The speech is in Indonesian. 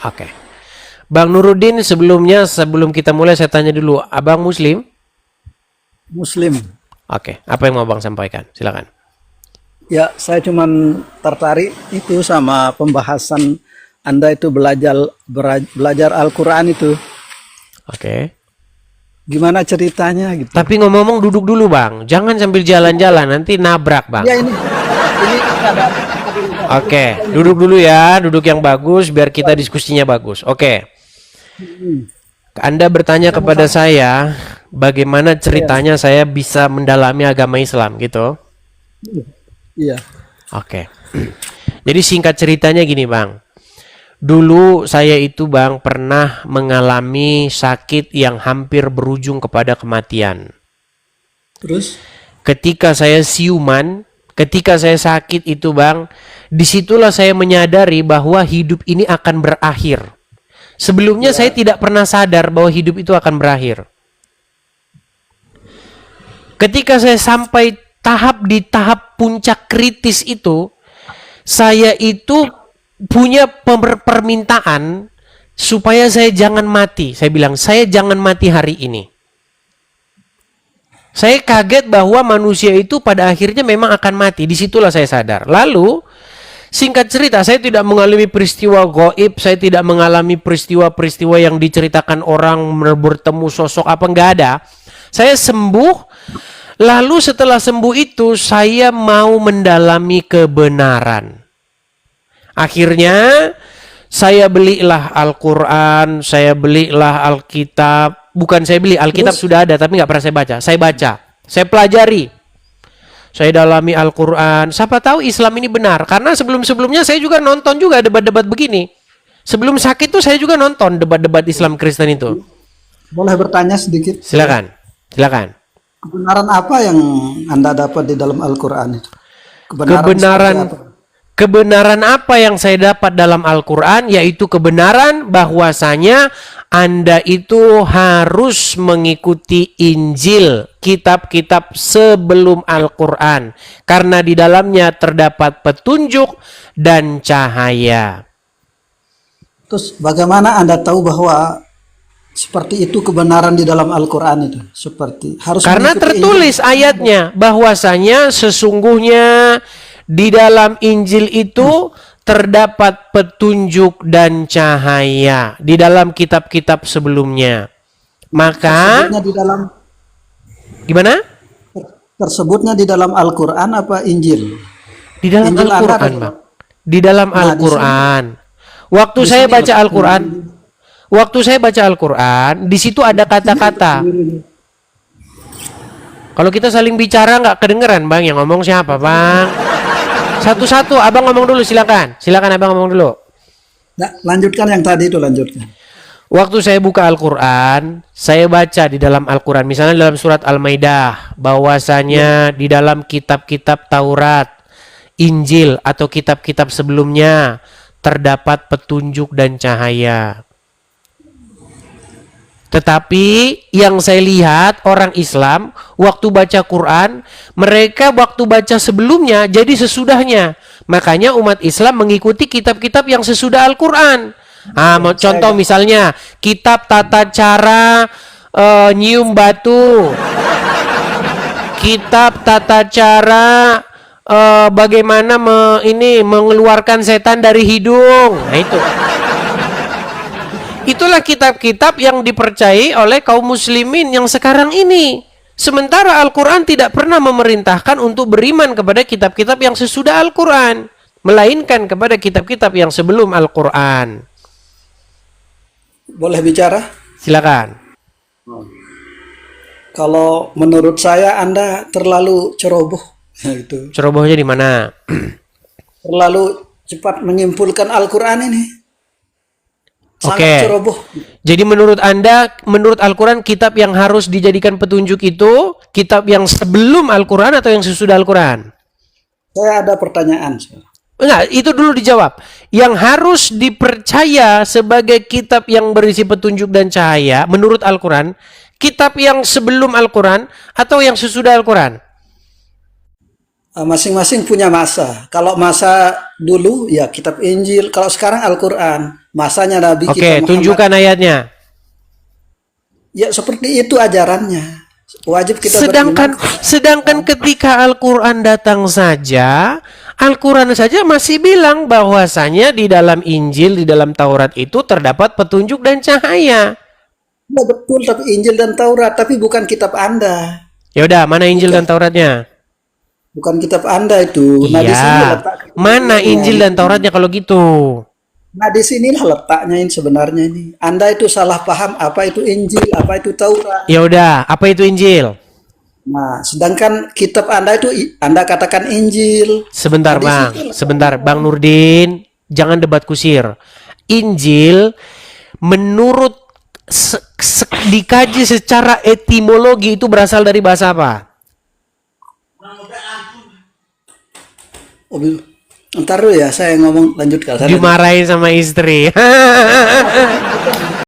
Oke. Bang Nuruddin, sebelum kita mulai saya tanya dulu, Abang Muslim? Muslim. Oke, apa yang mau Bang sampaikan? Silakan. Ya, saya cuman tertarik itu sama pembahasan Anda itu belajar Al-Quran itu. Oke. Gimana ceritanya gitu. Tapi ngomong-ngomong duduk dulu Bang, jangan sambil jalan-jalan nanti nabrak Bang. Ya ini ada Oke, duduk dulu ya, duduk yang bagus biar kita diskusinya bagus. Oke. Anda bertanya kepada saya, bagaimana ceritanya saya bisa mendalami agama Islam gitu? Iya. Oke. Jadi singkat ceritanya gini Bang. Dulu saya itu Bang pernah mengalami sakit yang hampir berujung kepada kematian. Terus? Ketika saya siuman, ketika saya sakit itu Bang, disitulah saya menyadari bahwa hidup ini akan berakhir. Sebelumnya saya tidak pernah sadar bahwa hidup itu akan berakhir. Ketika saya sampai di tahap puncak kritis itu, saya itu punya permintaan supaya saya jangan mati. Saya bilang, saya jangan mati hari ini. Saya kaget bahwa manusia itu pada akhirnya memang akan mati. Disitulah saya sadar. Lalu, singkat cerita, saya tidak mengalami peristiwa gaib. Saya tidak mengalami peristiwa-peristiwa yang diceritakan orang bertemu sosok apa. Nggak ada. Saya sembuh. Lalu setelah sembuh itu, saya mau mendalami kebenaran. Akhirnya saya belilah Al-Quran, saya belilah Alkitab. Bukan saya beli, Alkitab sudah ada tapi nggak pernah saya baca. Saya baca, saya pelajari, saya dalami Al-Quran. Siapa tahu Islam ini benar. Karena sebelum-sebelumnya saya juga nonton juga debat-debat begini. Sebelum sakit tuh saya juga nonton debat-debat Islam Kristen itu. Boleh bertanya sedikit? Silakan, silakan. Kebenaran apa yang Anda dapat di dalam Al-Quran itu? Kebenaran apa yang saya dapat dalam Al-Quran, yaitu kebenaran bahwasanya Anda itu harus mengikuti Injil, kitab-kitab sebelum Al-Quran. Karena di dalamnya terdapat petunjuk dan cahaya. Terus bagaimana Anda tahu bahwa seperti itu kebenaran di dalam Al-Quran itu? Seperti harus karena tertulis ayatnya bahwasanya sesungguhnya di dalam Injil itu terdapat petunjuk dan cahaya di dalam kitab-kitab sebelumnya. Maka tersebutnya di dalam gimana? Tersebutnya di dalam Al-Quran apa Injil? Di dalam Injil Al-Quran, Bang. Di dalam Al-Quran. Waktu saya baca Al-Quran, di situ ada kata-kata. Kalau kita saling bicara nggak kedengeran Bang, yang ngomong siapa Bang? Satu-satu, Abang ngomong dulu, silakan. Silakan Abang ngomong dulu. Nah, lanjutkan yang tadi itu, lanjutkan. Waktu saya buka Al-Quran, saya baca di dalam Al-Quran, misalnya dalam surat Al-Maidah, bahwasanya di dalam kitab-kitab Taurat, Injil atau kitab-kitab sebelumnya terdapat petunjuk dan cahaya. Tetapi yang saya lihat orang Islam waktu baca Quran, mereka waktu baca sebelumnya jadi sesudahnya. Makanya umat Islam mengikuti kitab-kitab yang sesudah Al-Quran. Contoh misalnya kitab tata cara nyium batu, kitab tata cara bagaimana mengeluarkan setan dari hidung. Nah itu. Itulah kitab-kitab yang dipercayai oleh kaum muslimin yang sekarang ini. Sementara Al-Quran tidak pernah memerintahkan untuk beriman kepada kitab-kitab yang sesudah Al-Quran, melainkan kepada kitab-kitab yang sebelum Al-Quran. Boleh bicara? Silakan. Kalau menurut saya Anda terlalu ceroboh. Itu. Cerobohnya di mana? Terlalu cepat menyimpulkan Al-Quran ini. Oke. Jadi menurut Anda, menurut Al-Quran, kitab yang harus dijadikan petunjuk itu kitab yang sebelum Al-Quran atau yang sesudah Al-Quran? Saya ada pertanyaan. Enggak, itu dulu dijawab. Yang harus dipercaya sebagai kitab yang berisi petunjuk dan cahaya menurut Al-Quran, kitab yang sebelum Al-Quran atau yang sesudah Al-Quran? Masing-masing punya masa. Kalau masa dulu ya kitab Injil, kalau sekarang Al-Quran. Masanya Nabi Oke, kita Muhammad. tunjukkan ayatnya. Ya seperti itu ajarannya. Wajib kita Sedangkan beriman. sedangkan ketika Al-Qur'an datang saja, Al-Qur'an saja masih bilang bahwasanya di dalam Injil, di dalam Taurat itu terdapat petunjuk dan cahaya. Ya betul, tapi Injil dan Taurat, tapi bukan kitab Anda. Ya udah, mana Injil dan Tauratnya? Bukan kitab Anda itu. Nah, di sini Iya. letak Mana Injil dan Tauratnya kalau gitu? Nah, di sinilah letaknya ini sebenarnya ini. Anda itu salah paham apa itu Injil, apa itu Taurat. Ya udah, apa itu Injil? Nah, sedangkan kitab Anda itu Anda katakan Injil. Sebentar, Nah, di Bang. situ Sebentar, Bang Nurdin. Jangan debat kusir. Injil menurut dikaji secara etimologi itu berasal dari bahasa apa? Oh, ntar dulu ya, saya ngomong lanjutkan. Dimarahin sama istri.